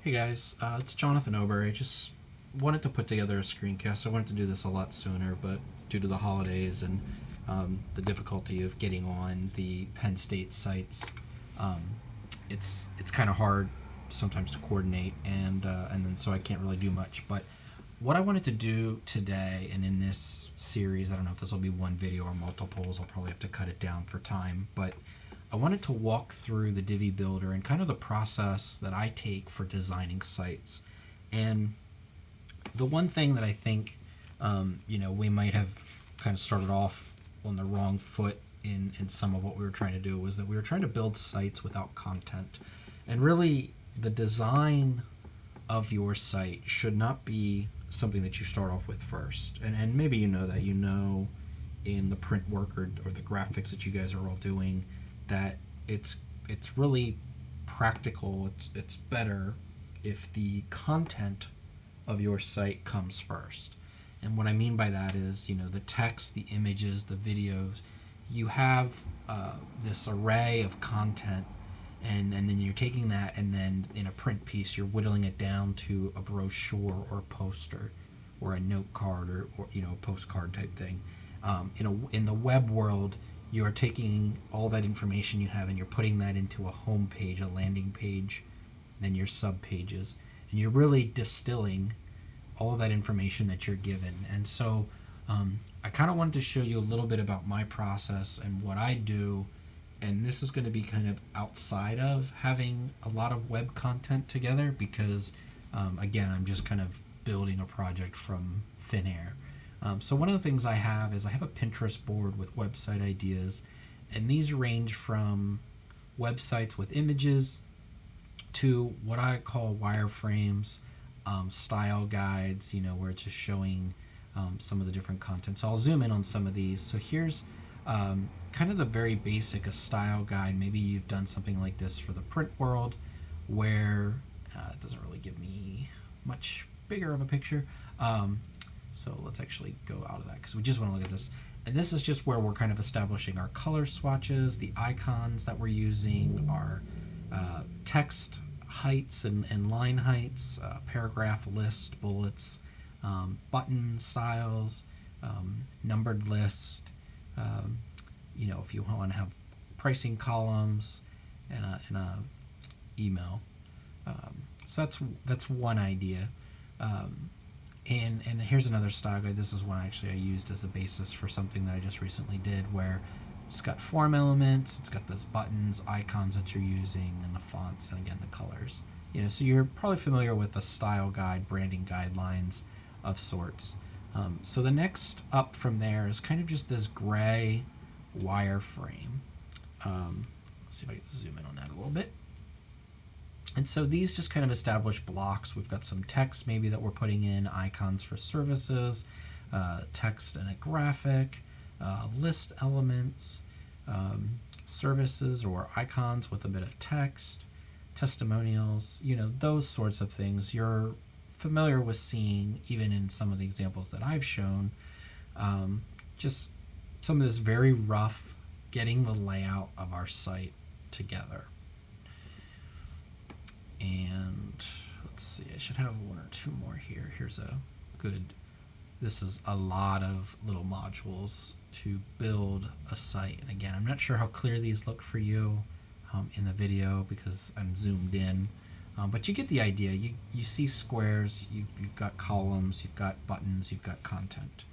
Hey guys, it's Jonathan Ober. I just wanted to put together a screencast. I wanted to do this a lot sooner, but due to the holidays and the difficulty of getting on the Penn State sites, um, it's kind of hard sometimes to coordinate, and then so I can't really do much. But what I wanted to do today, and in this series, I don't know if this will be one video or multiples. I'll probably have to cut it down for time, but I wanted to walk through the Divi Builder and kind of the process that I take for designing sites. And the one thing that I think, we might have kind of started off on the wrong foot in some of what we were trying to do was that we were trying to build sites without content. And really, the design of your site should not be something that you start off with first. And maybe you know that, in the print work or the graphics that you guys are all doing, that it's really practical. It's better if the content of your site comes first. And what I mean by that is, the text, the images, the videos. You have this array of content, and then you're taking that, and then in a print piece, you're whittling it down to a brochure or a poster or a note card or a postcard type thing. In the web world, you're taking all that information you have and you're putting that into a home page, a landing page, then your sub pages, and you're really distilling all of that information that you're given. And so I kind of wanted to show you a little bit about my process and what I do, and this is going to be kind of outside of having a lot of web content together because, again, I'm just kind of building a project from thin air. So one of the things I have is I have a Pinterest board with website ideas, and these range from websites with images to what I call wireframes, style guides, where it's just showing some of the different content. So I'll zoom in on some of these. So here's kind of the very basic, a style guide. Maybe you've done something like this for the print world where it doesn't really give me much bigger of a picture. So let's actually go out of that because we just want to look at this. And this is just where we're kind of establishing our color swatches, the icons that we're using, our text heights and line heights, paragraph list, bullets, button styles, numbered list, if you want to have pricing columns and a email. So that's one idea. And here's another style guide. This is one actually I used as a basis for something that I just recently did where it's got form elements, it's got those buttons, icons that you're using, and the fonts, and again, the colors. So you're probably familiar with the style guide, branding guidelines of sorts. So the next up from there is kind of just this gray wireframe. Let's see if I can zoom in on that a little bit. And so these just kind of establish blocks. We've got some text maybe that we're putting in, icons for services, text and a graphic, list elements, services or icons with a bit of text, testimonials, those sorts of things. You're familiar with seeing even in some of the examples that I've shown, just some of this very rough getting the layout of our site together. And let's see, I should have one or two more here. Here's a good, this is a lot of little modules to build a site. And again, I'm not sure how clear these look for you in the video because I'm zoomed in, but you get the idea. You see squares, you've got columns, you've got buttons, you've got content.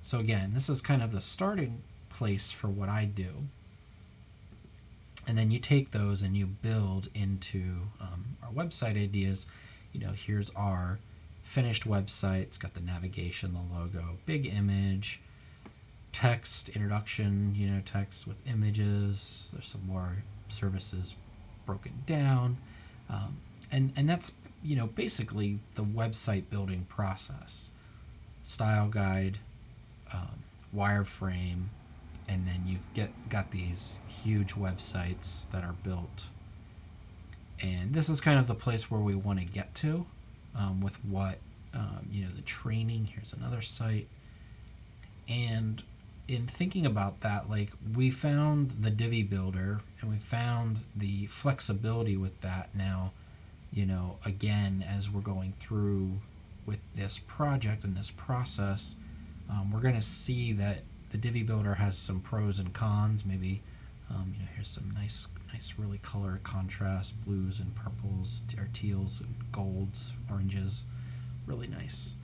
So again, this is kind of the starting place for what I do. And then you take those and you build into our website ideas. Here's our finished website. It's got the navigation, the logo, big image, text, introduction, text with images. There's some more services broken down. And that's, basically the website building process. Style guide, wireframe, and then you've got these huge websites that are built. And this is kind of the place where we want to get to with what, the training. Here's another site. And in thinking about that, we found the Divi Builder and we found the flexibility with that now you know, again, as we're going through with this project and this process, we're going to see that the Divi Builder has some pros and cons. Maybe, you know, here's some nice really color contrast, blues and purples, or teals and golds, oranges, really nice.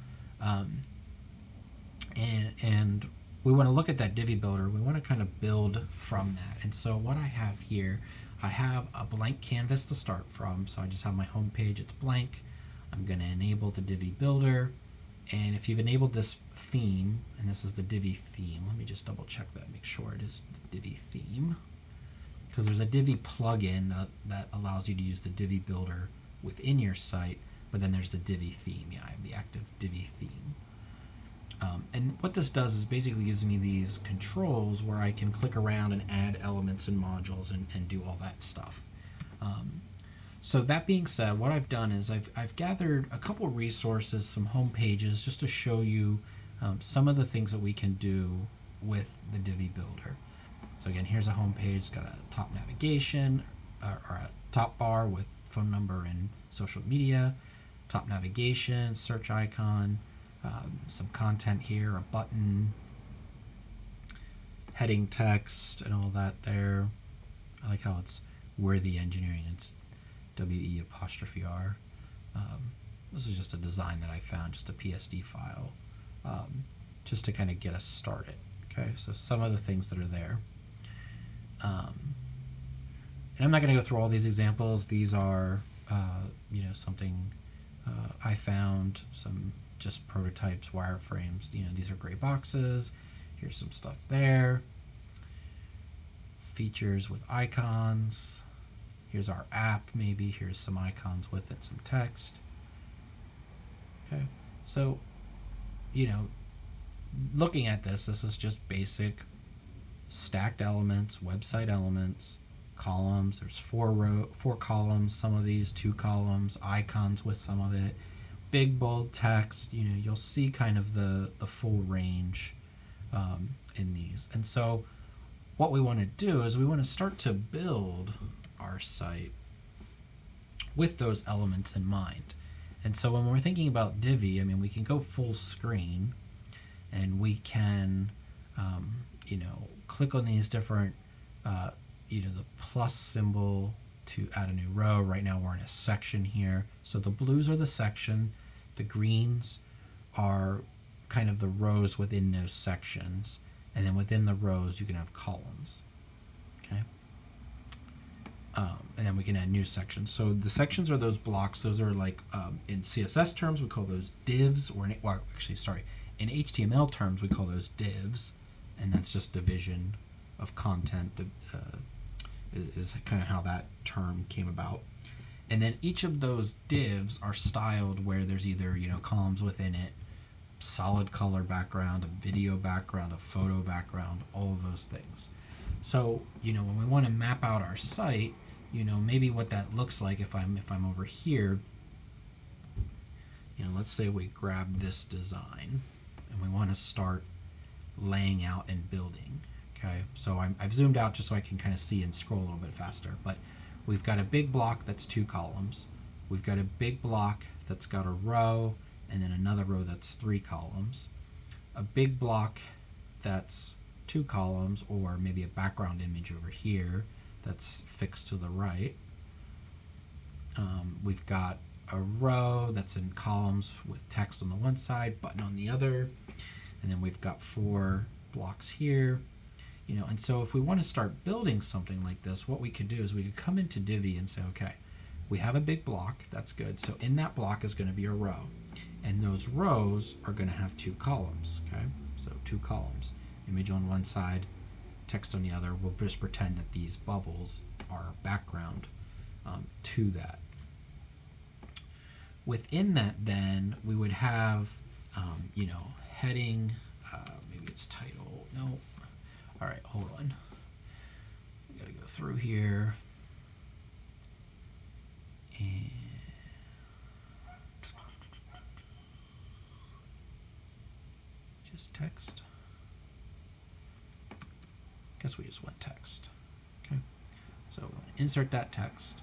And we want to look at that Divi Builder. We want to kind of build from that. And so what I have here, I have a blank canvas to start from. So I just have my home page, it's blank. I'm going to enable the Divi Builder. And if you've enabled this theme, and this is the Divi theme, let me just double check that, make sure it is the Divi theme. Because there's a Divi plugin that allows you to use the Divi Builder within your site, but then there's the Divi theme. Yeah, I have the active Divi theme. And what this does is basically gives me these controls where I can click around and add elements and modules and do all that stuff. So that being said, what I've done is I've gathered a couple resources, some home pages, just to show you some of the things that we can do with the Divi Builder. So again, here's a home page. It's got a top navigation, or a top bar with phone number and social media, top navigation, search icon, some content here, a button, heading text, and all that there. I like how it's Worthy Engineering. It's WE''R. This is just a design that I found, just a PSD file, just to kind of get us started. Okay, so some of the things that are there. And I'm not going to go through all these examples. These are, you know, something I found, some just prototypes, wireframes. You know, these are gray boxes. Here's some stuff there. Features with icons. Here's our app, maybe. Here's some icons with it, some text. Okay, so, you know, looking at this is just basic stacked elements, website elements, columns. There's four columns, some of these, 2 columns, icons with some of it, big bold text. You know, you'll see kind of the full range in these. And so what we want to do is we want to start to build our site with those elements in mind. And so when we're thinking about Divi, I mean, we can go full screen and we can, you know, click on these different, you know, the plus symbol to add a new row. Right now we're in a section here. So the blues are the section, the greens are kind of the rows within those sections, and then within the rows you can have columns. Okay. And then we can add new sections. So the sections are those blocks. Those are like, in CSS terms, we call those divs, or well, actually, sorry, in HTML terms, we call those divs, and that's just division of content. Is kind of how that term came about. And then each of those divs are styled where there's either, you know, columns within it, solid color background, a video background, a photo background, all of those things. So, you know, when we want to map out our site, you know, maybe what that looks like if I'm over here, you know, let's say we grab this design and we want to start laying out and building. Okay, so I've zoomed out just so I can kind of see and scroll a little bit faster, but we've got a big block that's 2 columns. We've got a big block that's got a row, and then another row that's 3 columns. A big block that's 2 columns, or maybe a background image over here that's fixed to the right. We've got a row that's in columns with text on the one side, button on the other, and then we've got 4 blocks here. You know, and so if we want to start building something like this, what we could do is we could come into Divi and say, okay, we have a big block, that's good. So in that block is going to be a row, and those rows are going to have 2 columns. Okay, so 2 columns, image on one side, text on the other. We'll just pretend that these bubbles are background to that. Within that, then we would have, you know, heading. Maybe it's title. No. All right, hold on. We gotta go through here. And just text. Guess we just want text. Okay. So we're going to insert that text.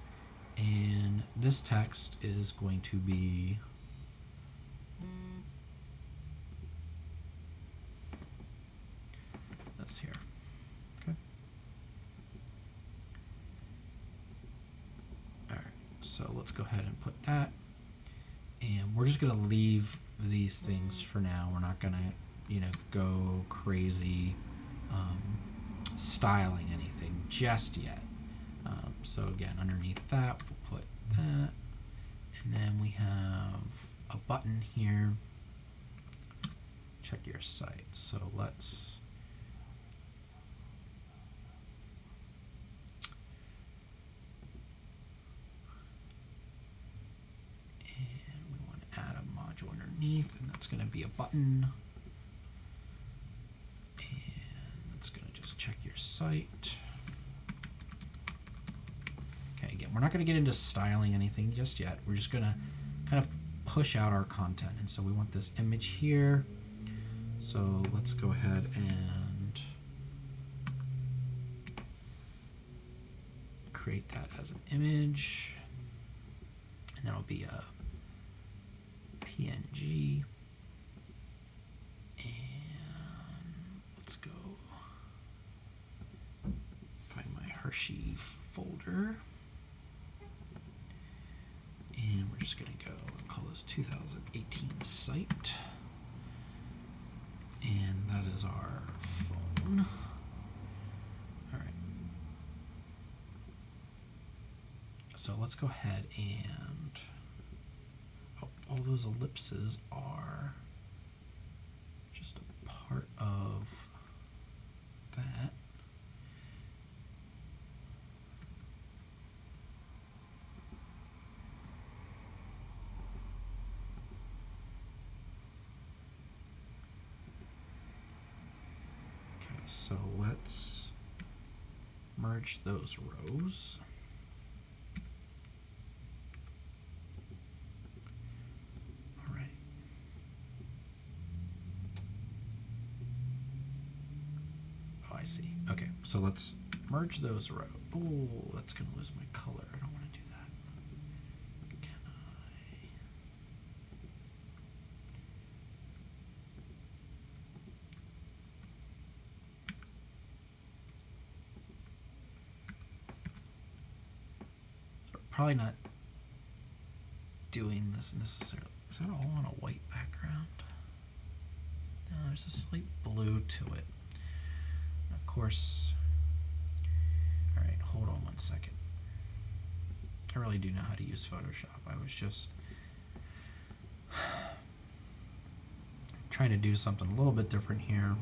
And this text is going to be this here. Okay. All right, so let's go ahead and put that. And we're just going to leave these things for now. We're not going to, you know, go crazy styling anything just yet. So again, underneath that, we'll put that. And then we have a button here. Check your site. So let's add a module underneath, and that's going to be a button. And that's going to just check your site. Okay, again, we're not going to get into styling anything just yet. We're just going to kind of push out our content. And so we want this image here. So let's go ahead and create that as an image. And that'll be a PNG, and let's go find my Hershey folder, and we're just going to go and call this 2018 site, and that is our phone. All right, so let's go ahead and all those ellipses are just a part of that. Okay, so let's merge those rows. I see. Okay, so let's merge those rows. Oh, that's going to lose my color. I don't want to do that. Can I? So probably not doing this necessarily. Is that all on a white background? No, there's a slight blue to it. Of course. All right, hold on one second. I really do know how to use Photoshop. I was just trying to do something a little bit different here.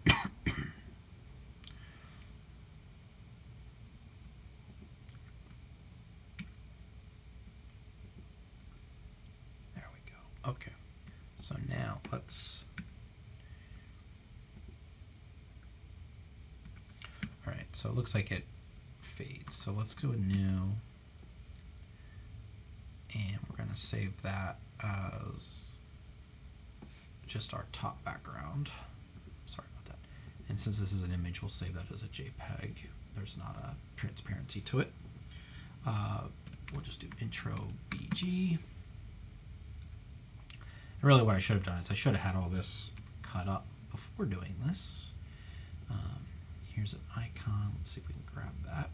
There we go. Okay. So now let's so it looks like it fades. So let's go new, and we're going to save that as just our top background. Sorry about that. And since this is an image, we'll save that as a JPEG. There's not a transparency to it. We'll just do intro BG. And really what I should have done is I should have had all this cut up before doing this. Here's an icon. Let's see if we can grab that.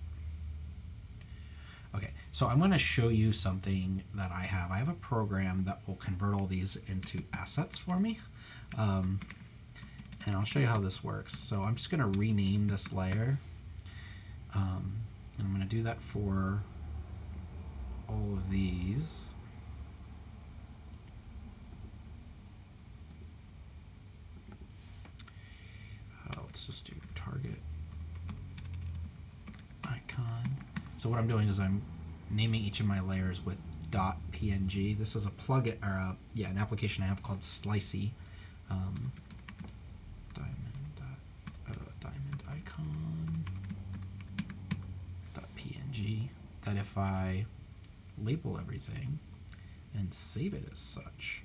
Okay, so I'm going to show you something that I have. I have a program that will convert all these into assets for me. And I'll show you how this works. So I'm just going to rename this layer. And I'm going to do that for all of these. Let's just do target icon. So what I'm doing is I'm naming each of my layers with .png. This is a plugin, or an application I have called Slicey. Diamond icon .png. That if I label everything and save it as such,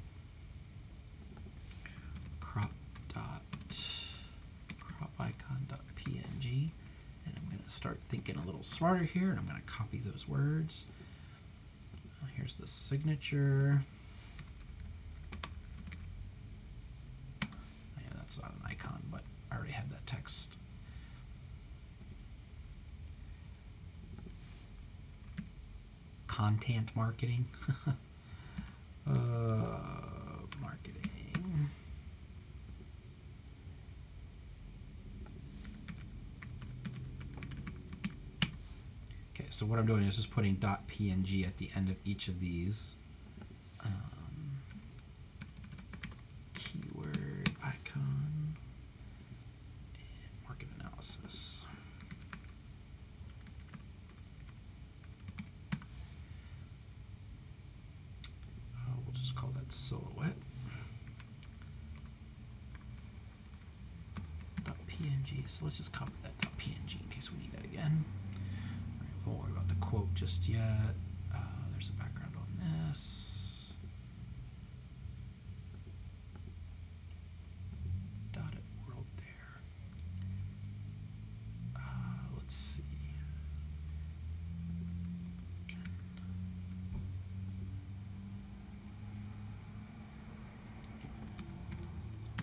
crop icon.png, and I'm going going to start thinking a little smarter here, and I'm going to copy those words. Here's the signature. Yeah, that's not an icon, but I already had that text. Content marketing. Marketing. Okay, so what I'm doing is just putting .png at the end of each of these. Keyword icon and market analysis. We'll just call that silhouette. .png. So let's just copy that .png in case we need that again. Won't worry about the quote just yet. There's a background on this. Dotted world there. Let's see.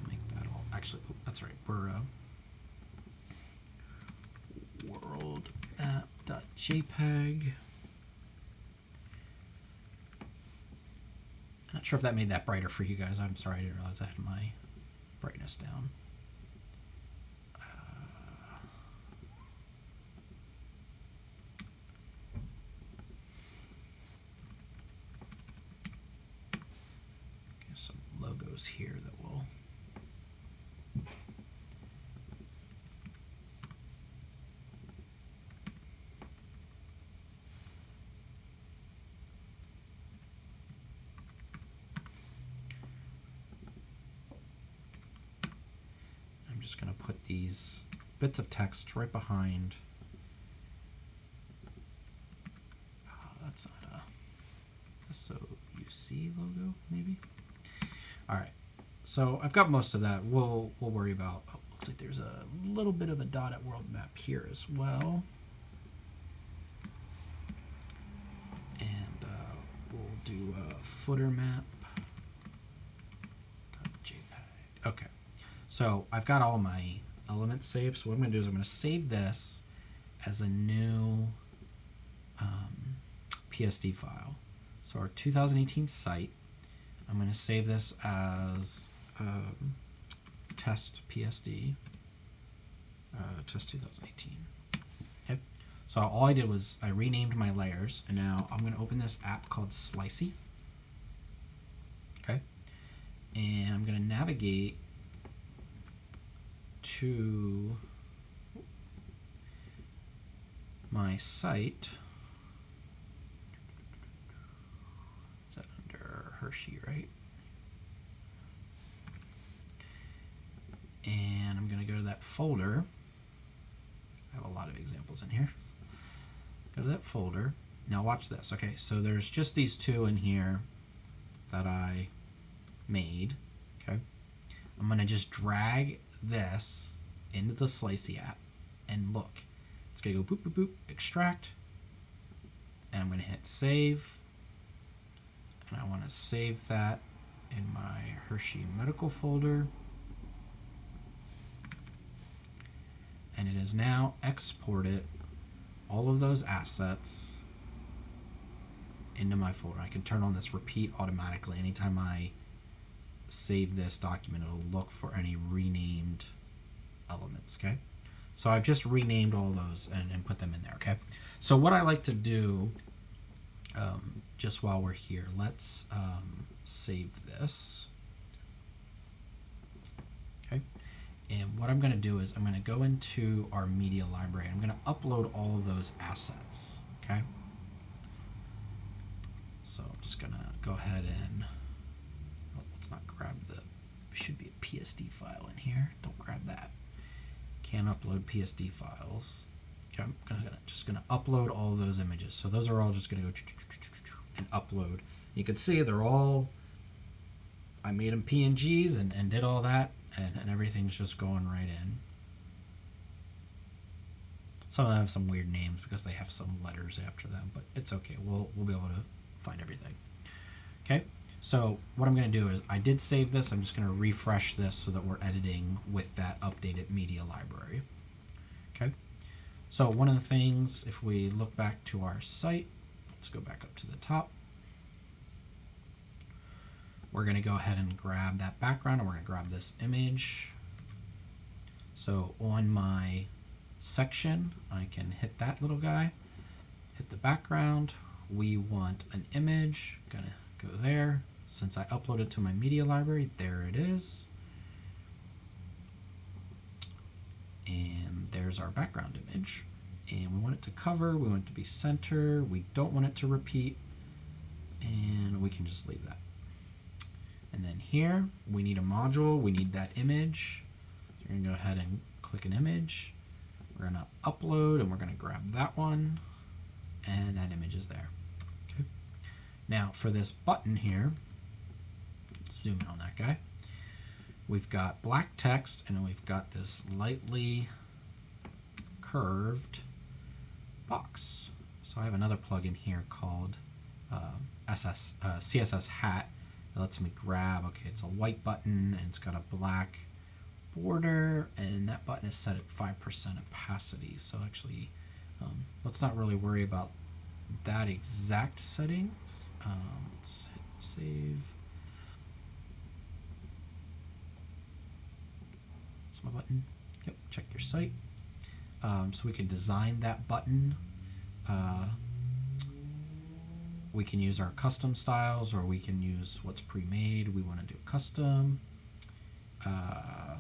Make that all. Actually, oh, that's right. We're world app.jpg. I'm not sure if that made that brighter for you guys. I'm sorry, I didn't realize I had my brightness down. Okay, some logos here that will just going to put these bits of text right behind. That's not a SOUC logo, maybe. All right, so I've got most of that. We'll worry about. Oh, looks like there's a little bit of a dotted world map here as well, and we'll do a footer map. .jpg. Okay. So I've got all my elements saved. So what I'm going to do is I'm going to save this as a new PSD file. So our 2018 site, I'm going to save this as test PSD, test 2018. Okay. So all I did was I renamed my layers, and now I'm going to open this app called Slicey. Okay. And I'm going to navigate to my site. Is that under Hershey, right? And I'm going to go to that folder. I have a lot of examples in here. Go to that folder. Now watch this. Okay, so there's just these two in here that I made. Okay, I'm going to just drag this into the Slicey app, and look, it's gonna go boop boop boop, extract, and I'm gonna hit save, and I want to save that in my Hershey Medical folder, and it has now exported all of those assets into my folder. I can turn on this repeat automatically. Anytime I save this document, it'll look for any renamed elements. Okay, so I've just renamed all those and put them in there. Okay, so what I like to do, just while we're here, let's save this. Okay, and what I'm going to do is I'm going to go into our media library. I'm going to upload all of those assets. Okay, so I'm just going to go ahead and let's not grab the, should be a PSD file in here. Don't grab that. Can't upload PSD files. Okay, I'm just gonna upload all of those images. So those are all just gonna go and upload. You can see they're all, I made them PNGs and did all that, and everything's just going right in. Some of them have some weird names because they have some letters after them, but it's okay. We'll be able to find everything. Okay, so what I'm going to do is I did save this. I'm just going to refresh this so that we're editing with that updated media library. Okay, so one of the things, if we look back to our site, let's go back up to the top. We're going to go ahead and grab that background, and we're going to grab this image. So on my section, I can hit that little guy, hit the background. We want an image, gonna go there. Since I uploaded to my media library, there it is. And there's our background image. And we want it to cover, we want it to be center, we don't want it to repeat, and we can just leave that. And then here, we need a module, we need that image. So we're gonna go ahead and click an image. We're gonna upload, and we're gonna grab that one, and that image is there. Okay. Now for this button here, zoom in on that guy. We've got black text, and we've got this lightly curved box. So I have another plugin here called CSS Hat. It lets me grab, okay, it's a white button, and it's got a black border, and that button is set at 5% opacity. So actually, let's not really worry about that exact settings. Let's hit save. That's my button. Yep, check your site. So we can design that button. We can use our custom styles, or we can use what's pre-made. We want to do custom. Our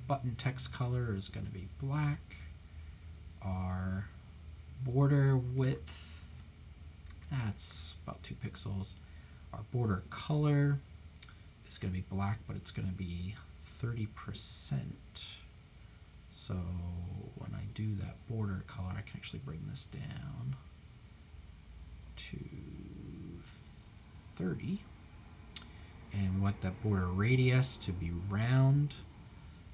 button text color is going to be black. Our border width, that's about 2 pixels. Our border color is going to be black, but it's going to be 30%. So when I do that border color, I can actually bring this down to 30. And we want that border radius to be round.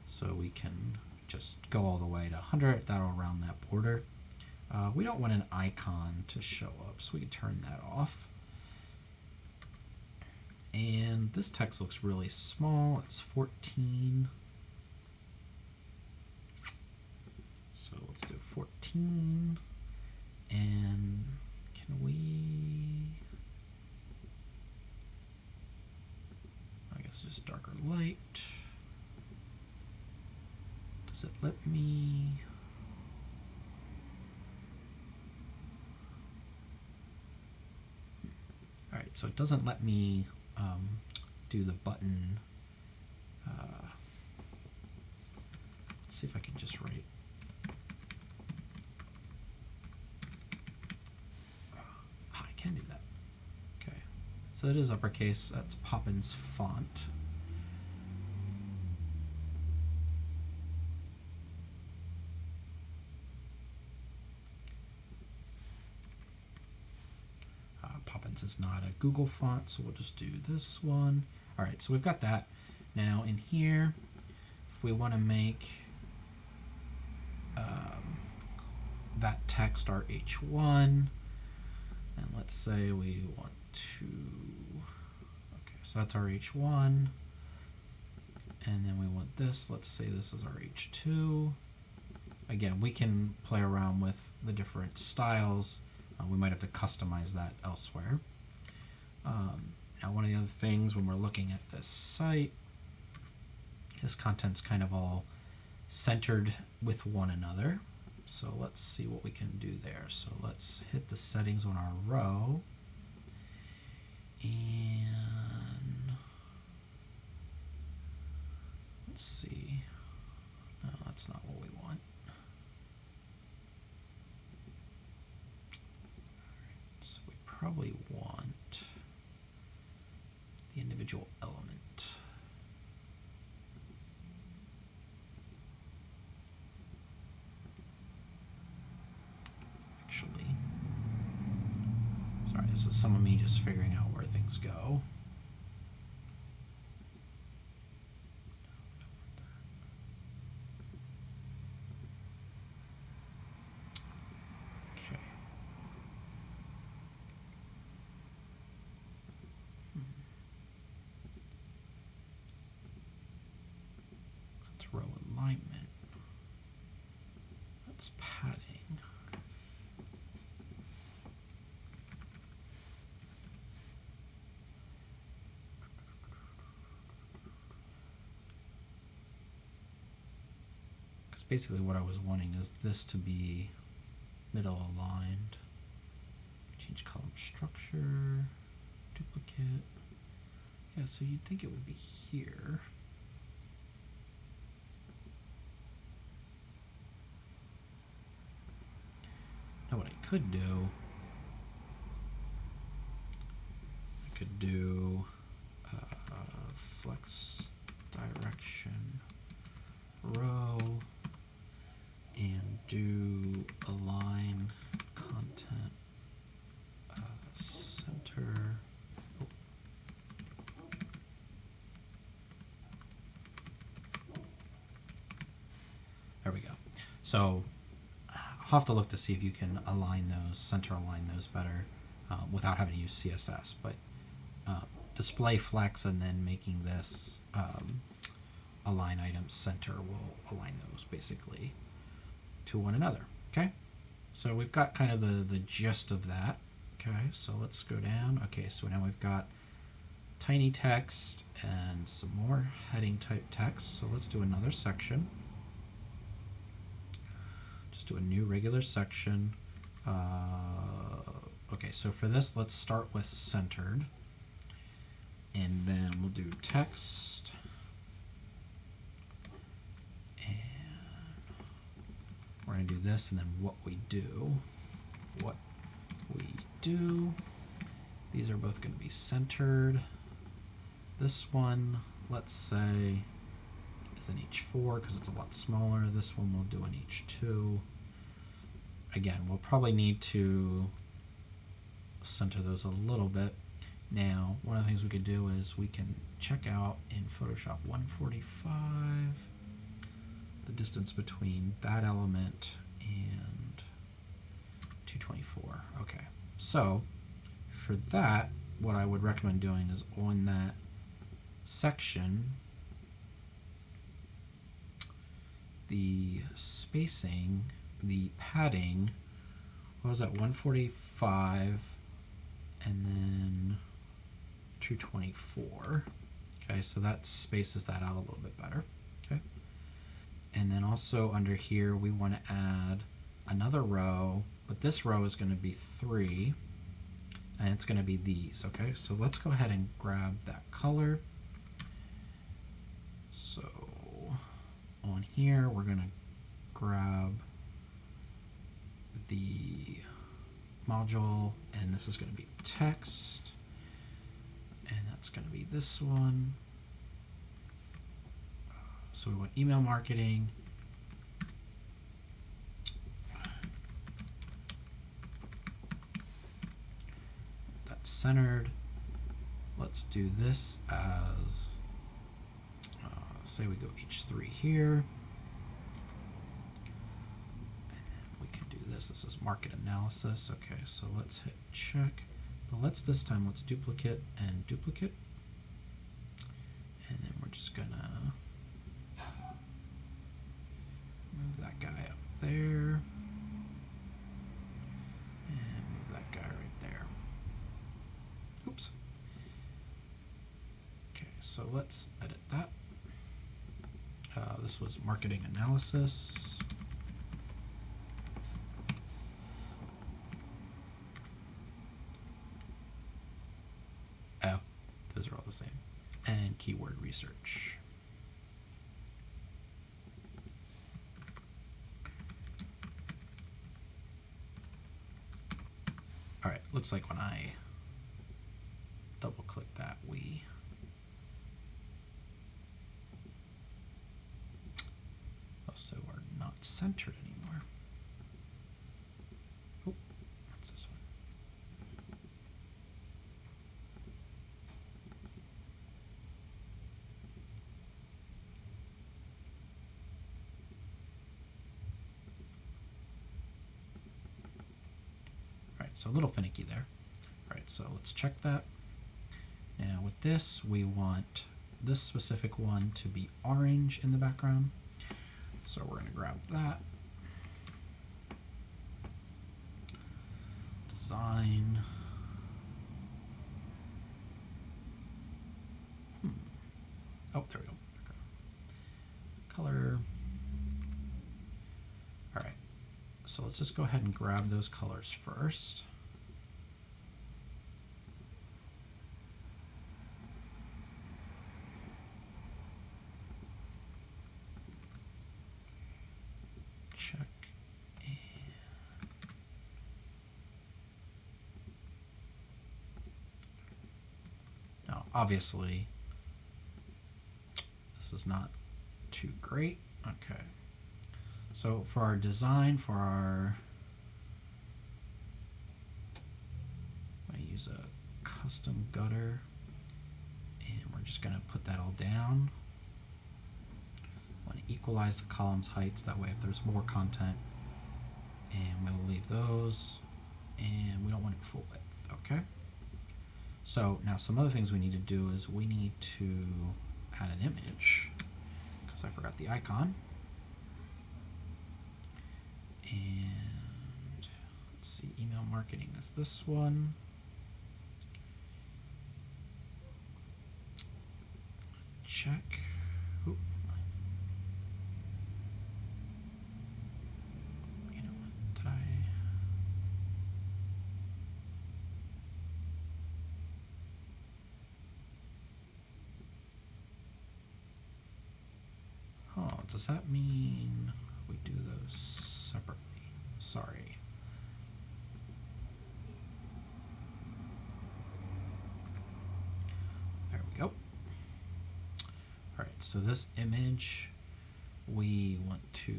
So we can just go all the way to 100. That'll round that border. We don't want an icon to show up, so we can turn that off. And this text looks really small. It's 14. So let's do 14. And can we... I guess just darker light. Does it let me... Alright, so it doesn't let me do the button. Let's see if I can just write. I can do that. Okay, so it is uppercase. That's Poppins font. Poppins is not a Google font, so we'll just do this one. All right, so we've got that. Now in here, if we want to make that text our H1, and let's say we want to, okay, so that's our H1, and then we want this, let's say this is our H2. Again, we can play around with the different styles. We might have to customize that elsewhere. Now, one of the other things when we're looking at this site, this content's kind of all centered with one another. So let's see what we can do there. So let's hit the settings on our row. And let's see. No, that's not what we want. So we probably want the individual element. Actually, sorry, this is some of me just figuring out where things go. row alignment. That's padding. Because basically what I was wanting is this to be middle aligned. Change column structure, duplicate. Yeah, so you'd think it would be here. Now what I could do, I could do flex direction row and do align content center. Oh. There we go. So I'll have to look to see if you can align those, center align those better without having to use CSS. But display flex and then making this align item center will align those basically to one another. Okay, so we've got kind of the gist of that. Okay, so let's go down. Okay, so now we've got tiny text and some more heading type text. So let's do another section. Just do a new regular section. Okay, so for this, let's start with centered. And then we'll do text. And we're going to do this and then what we do. What we do. These are both going to be centered. This one, let's say, is an H4 because it's a lot smaller. This one we'll do an H2. Again, we'll probably need to center those a little bit. Now, one of the things we could do is we can check out in Photoshop 145 the distance between that element and 224. Okay, so for that, what I would recommend doing is on that section, the spacing, the padding, what was that, 145 and then 224. Okay, so that spaces that out a little bit better. Okay, and then also under here we want to add another row, but this row is going to be 3 and it's going to be these. Okay, so let's go ahead and grab that color. So on here we're going to grab the module, and this is going to be text, and that's going to be this one. So we want email marketing. That's centered. Let's do this as, say we go H3 here. This is market analysis. Okay, so let's hit check. But let's this time let's duplicate and duplicate. And then we're just gonna move that guy up there. And move that guy right there. Oops. Okay, so let's edit that. This was marketing analysis. Those are all the same. And keyword research. All right, looks like when I double click that, also are not centered anymore. Oh, what's this one? So a little finicky there. All right, so let's check that. Now with this, we want this specific one to be orange in the background. So we're going to grab that. Design. Oh, there we go. Color. All right. So let's just go ahead and grab those colors first. Check. Now, obviously, this is not too great. Okay. So for our design, for our, I use a custom gutter, and we're just going to put that all down. I want to equalize the columns' heights, that way if there's more content, and we'll leave those, and we don't want it full width, okay? So now some other things we need to do is we need to add an image, because I forgot the icon. And let's see, email marketing is this one. Check. Oop. You know what? Did I? Oh, does that mean we do those separately? Sorry. There we go. Alright, so this image, we want to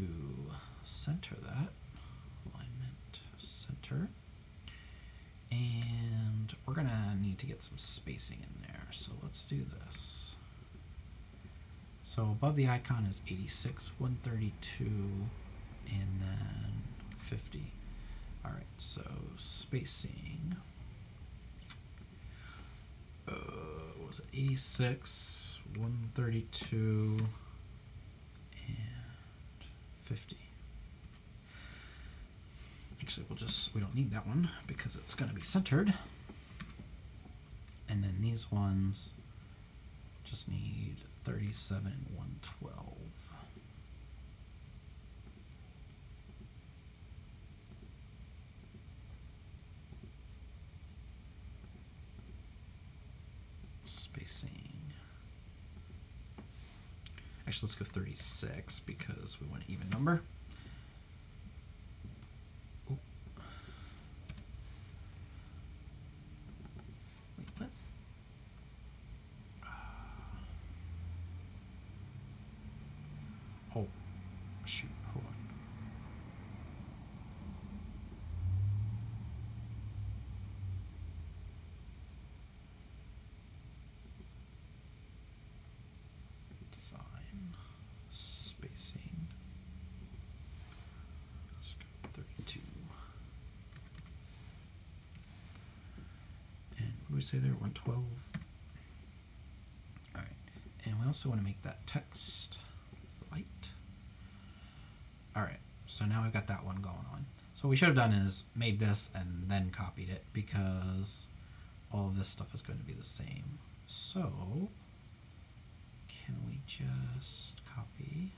center that. Alignment, center. And we're going to need to get some spacing in there. So let's do this. So above the icon is 86, 132, and then 50. All right, so spacing. What was it? 86, 132, and 50. Actually, we don't need that one because it's going to be centered. And then these ones just need 37 and 112. Spacing. Actually, let's go 36 because we want an even number. Ooh. Wait, what? Oh, shoot, hold on. Design, spacing. Let's go 32. And what do we say there? 112. All right, and we also want to make that text light. All right, so now we've got that one going on. So what we should have done is made this and then copied it because all of this stuff is going to be the same. So can we just copy,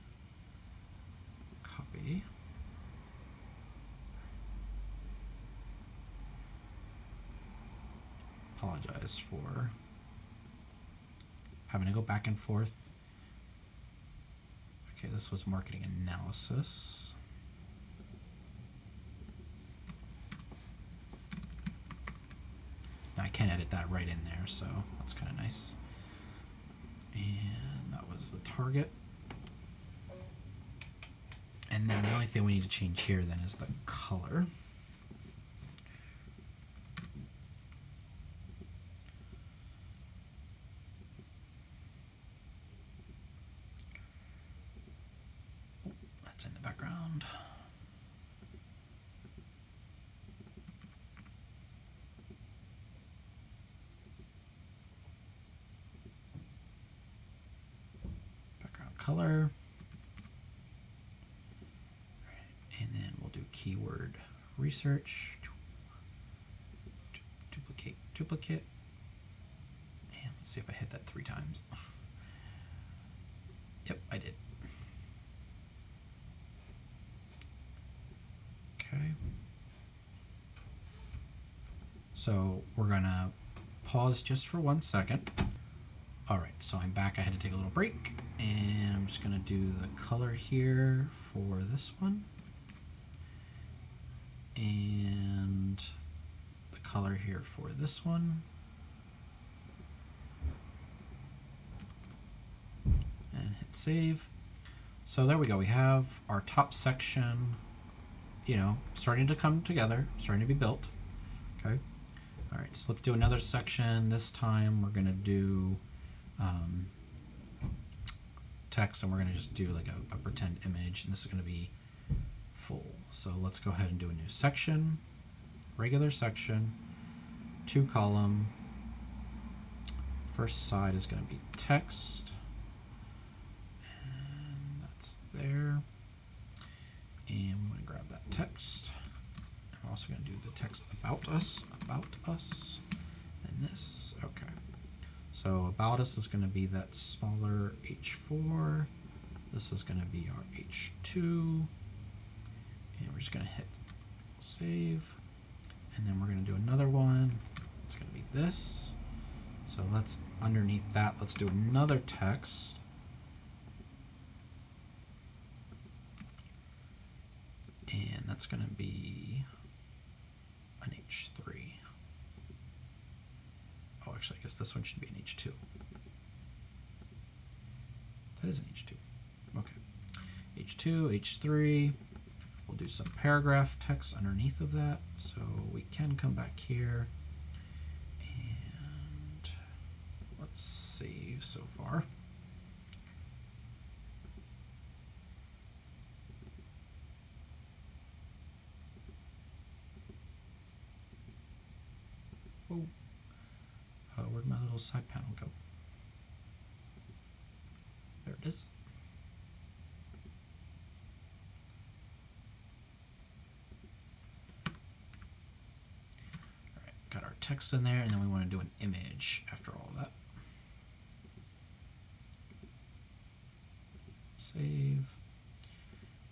copy. Apologize for having to go back and forth. Okay, this was marketing analysis. Now I can edit that right in there, so that's kind of nice. And that was the target. And then the only thing we need to change here then is the color. That's in the background. Background color. keyword research, duplicate, and let's see if I hit that 3 times. Yep, I did. Okay. So we're gonna pause just for 1 second. All right, so I'm back. I had to take a little break, and I'm just gonna do the color here for this one, and the color here for this one, and hit save. So there we go. We have our top section, you know, starting to come together, starting to be built. Okay. All right, so let's do another section. This time we're gonna do text, and we're going to just do like a pretend image, and this is going to be full. So let's go ahead and do a new section, regular section, 2 column. First side is going to be text, and that's there. And I'm going to grab that text. I'm also going to do the text about us, and this. Okay. So about us is going to be that smaller H4. This is going to be our H2. And we're just going to hit save. And then we're going to do another one. It's going to be this. So let's, underneath that, let's do another text. And that's going to be an H3. Oh, actually, I guess this one should be an H2. That is an H2. Okay. H2, H3. We'll do some paragraph text underneath of that. So we can come back here. And let's save so far. Oh. Where'd my little side panel go? There it is. All right, got our text in there, and then we want to do an image after all that. Save.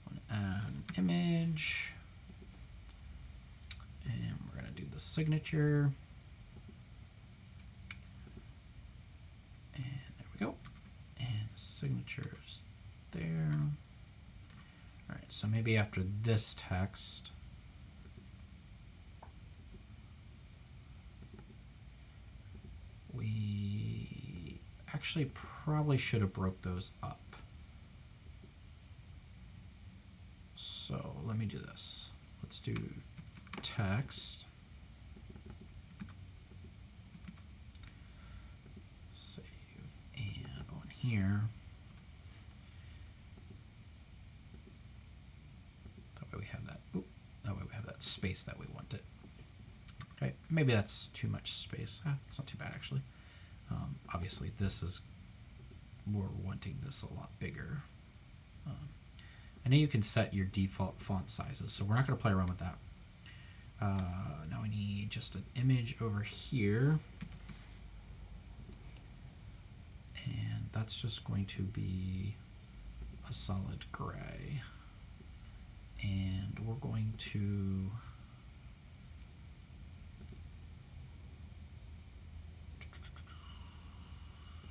Want to add an image, and we're going to do the signature. Signatures there. All right, so maybe after this text, we actually probably should have broke those up. So let me do this. Let's do text. Save, and on here, space that we wanted. Okay, maybe that's too much space. It's not too bad actually. Obviously this is, we're wanting this a lot bigger. I know you can set your default font sizes, so we're not going to play around with that. Now we need just an image over here, and that's just going to be a solid gray. And we're going to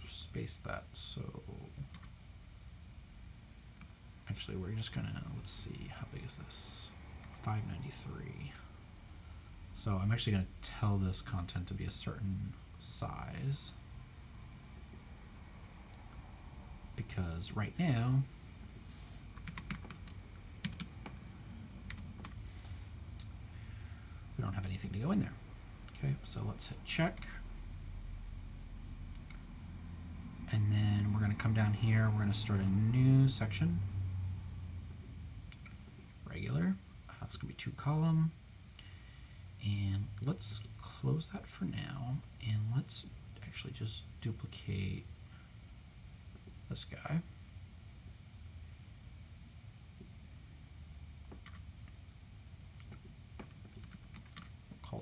space that. So actually we're just gonna, let's see, how big is this? 593. So I'm actually gonna tell this content to be a certain size, because right now we don't have anything to go in there. Okay, so let's hit check. And then we're going to come down here, we're going to start a new section. Regular. It's going to be 2 column. And let's close that for now. And let's actually just duplicate this guy.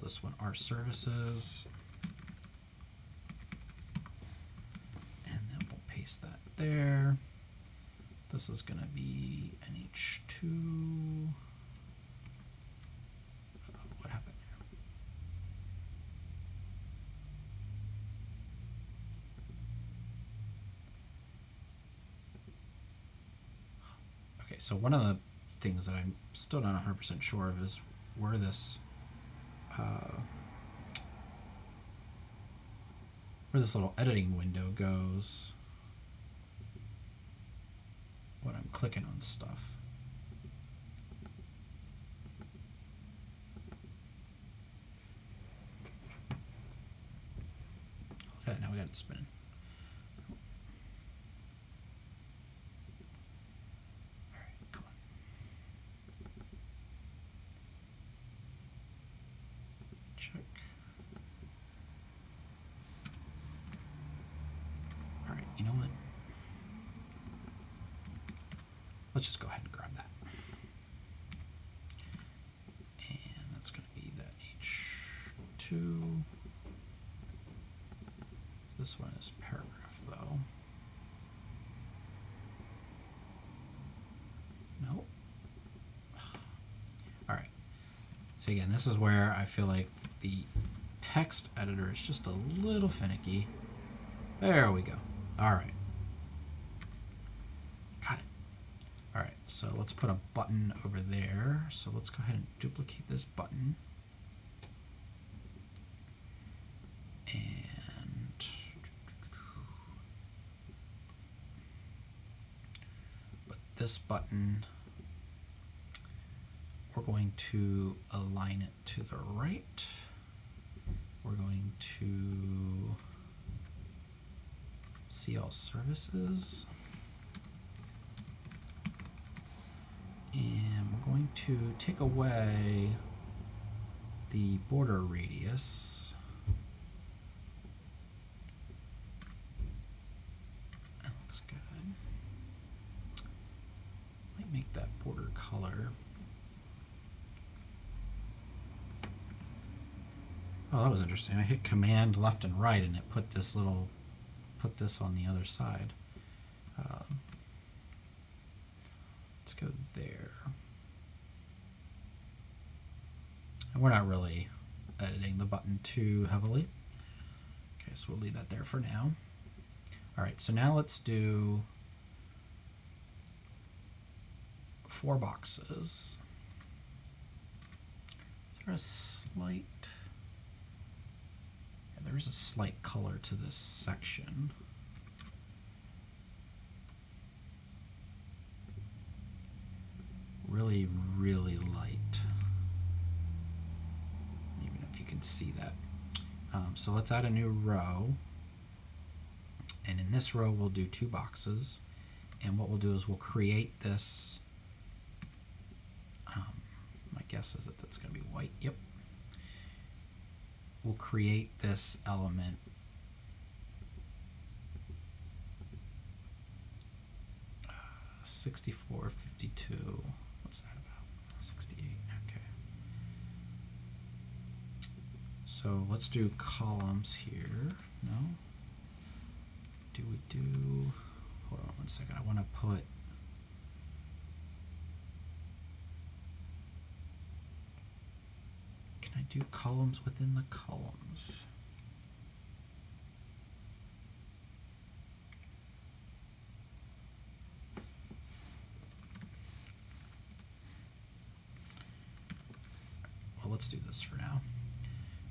this one Our Services. And then we'll paste that there. This is going to be NH2. What happened here? Okay, so one of the things that I'm still not 100% sure of is where this little editing window goes when I'm clicking on stuff. Okay, now we got it spinning. All right, come on. Check. All right, you know what? Let's just go ahead and grab that. And that's going to be that H2. This one is paragraph, though. Nope. All right. So again, this is where I feel like the text editor is just a little finicky. There we go. All right. Got it. All right, so let's put a button over there. So let's go ahead and duplicate this button. And but this button, we're going to align it to the right. We're going to see all services. And we're going to take away the border radius. That looks good. Might make that border color. Oh, that was interesting. I hit Command left and right, and it put this on the other side. Let's go there. And we're not really editing the button too heavily. Okay, so we'll leave that there for now. All right, so now let's do 4 boxes. Is there a slight... Yeah, there is a slight color to this section. Really, really light. Even if you can see that. So let's add a new row. And in this row, we'll do 2 boxes. And what we'll do is we'll create this. My guess is that that's going to be white. Yep. We'll create this element. Uh, 64, 52. What's that about? 68. Okay. So let's do columns here. No? Do we do... Hold on one second. I want to put... Can I do columns within the columns? Let's do this for now.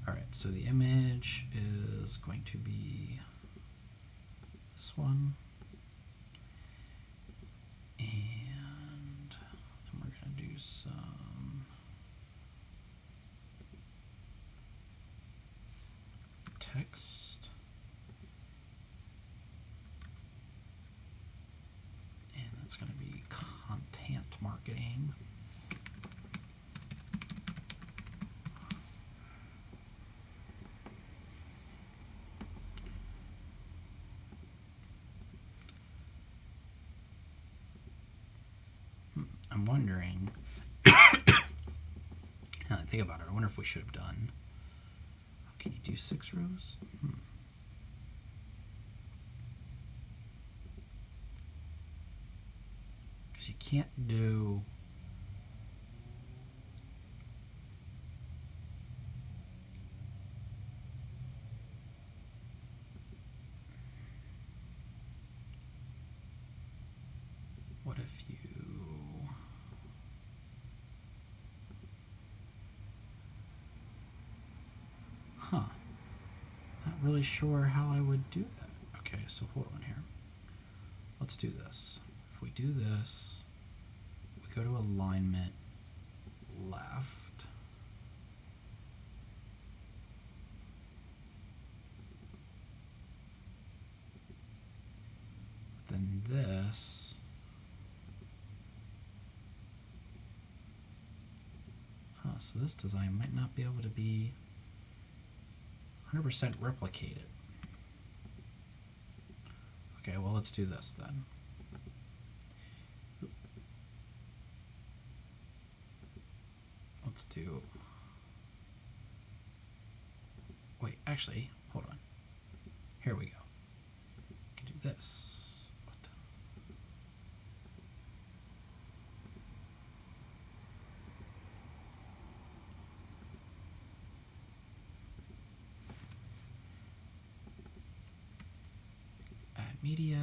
All right, so the image is going to be this one. And then we're going to do some text. And that's going to be content marketing. I'm wondering, now that I think about it, I wonder if we should have done Can you do 6 rows? Because you can't do... What if you... Huh. Not really sure how I would do that. Okay, so hold on here. Let's do this. If we do this, we go to alignment left. Then this. Huh, so this design might not be able to be 100% replicated. Okay, well, let's do this then. Let's do... Wait, actually, hold on. Here we go. We can do this. What the... Add media.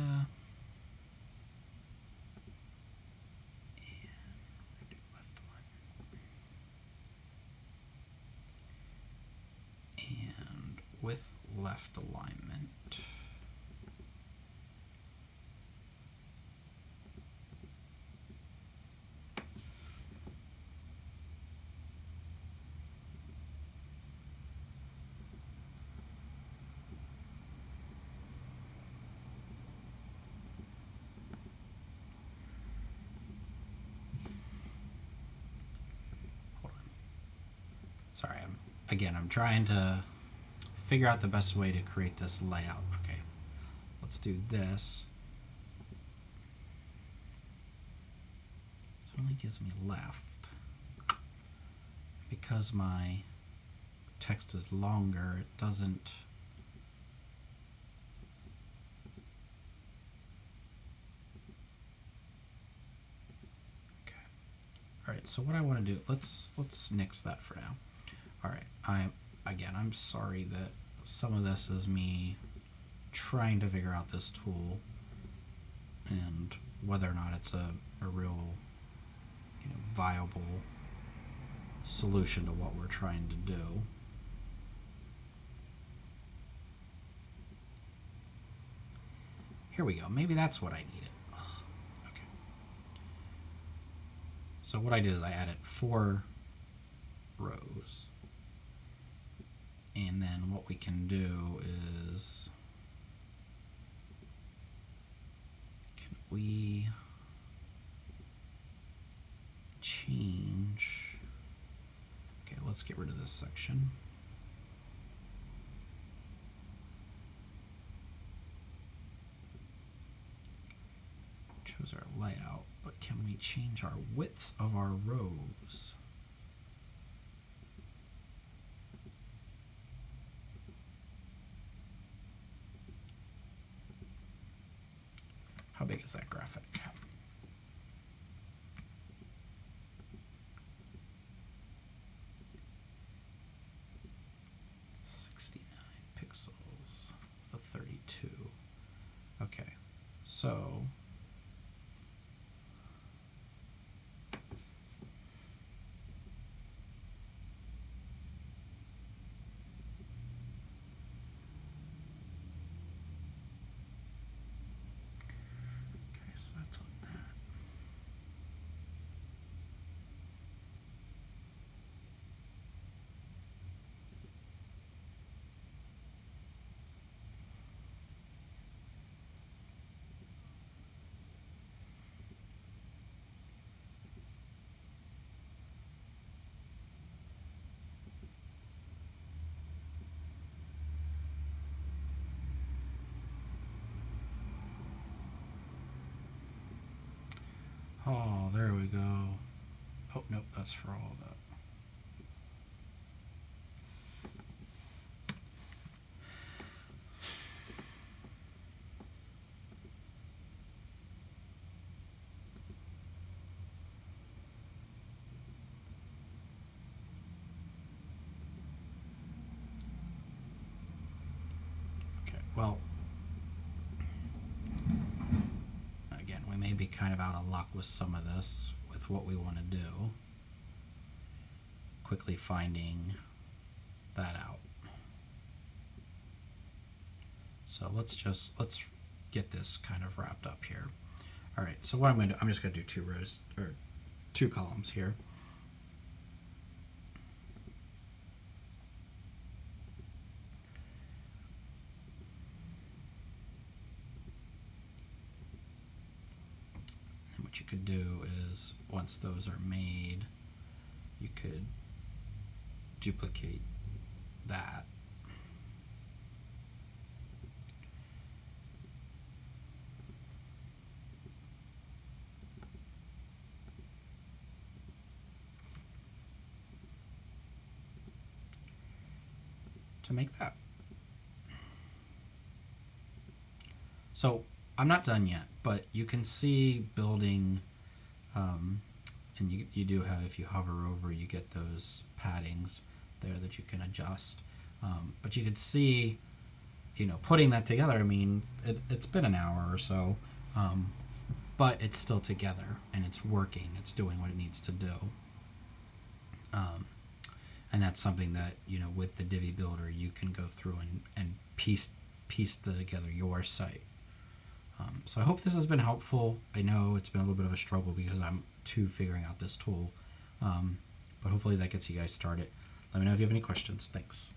And with left alignment. Sorry, I'm trying to figure out the best way to create this layout. Okay, let's do this. It only gives me left. Because my text is longer, it doesn't... Okay. Alright, so what I want to do, let's nix that for now. Alright, I'm sorry that some of this is me trying to figure out this tool and whether or not it's a real, viable solution to what we're trying to do. Here we go. Maybe that's what I needed. Okay. So what I did is I added 4 rows. And then what we can do is, can we change, okay, let's get rid of this section. Choose our layout, but can we change our widths of our rows? How big is that graphic? 69 pixels with a 32. Okay, so that's on that. Oh, there we go. Oh, nope, that's for all of that. Well, again, we may be kind of out of luck with some of this, with what we want to do. Quickly finding that out. So let's get this kind of wrapped up here. All right, so what I'm going to do, I'm just going to do 2 rows, or 2 columns here. And what you could do is, once those are made, you could duplicate that. To make that. So I'm not done yet, but you can see building, and you do have, if you hover over, you get those paddings there that you can adjust. But you can see, putting that together, I mean, it's been an hour or so, but it's still together and it's working, it's doing what it needs to do. And that's something that, with the Divi Builder, you can go through and piece together your site. So I hope this has been helpful. I know it's been a little bit of a struggle because I'm figuring out this tool. But hopefully that gets you guys started. Let me know if you have any questions. Thanks.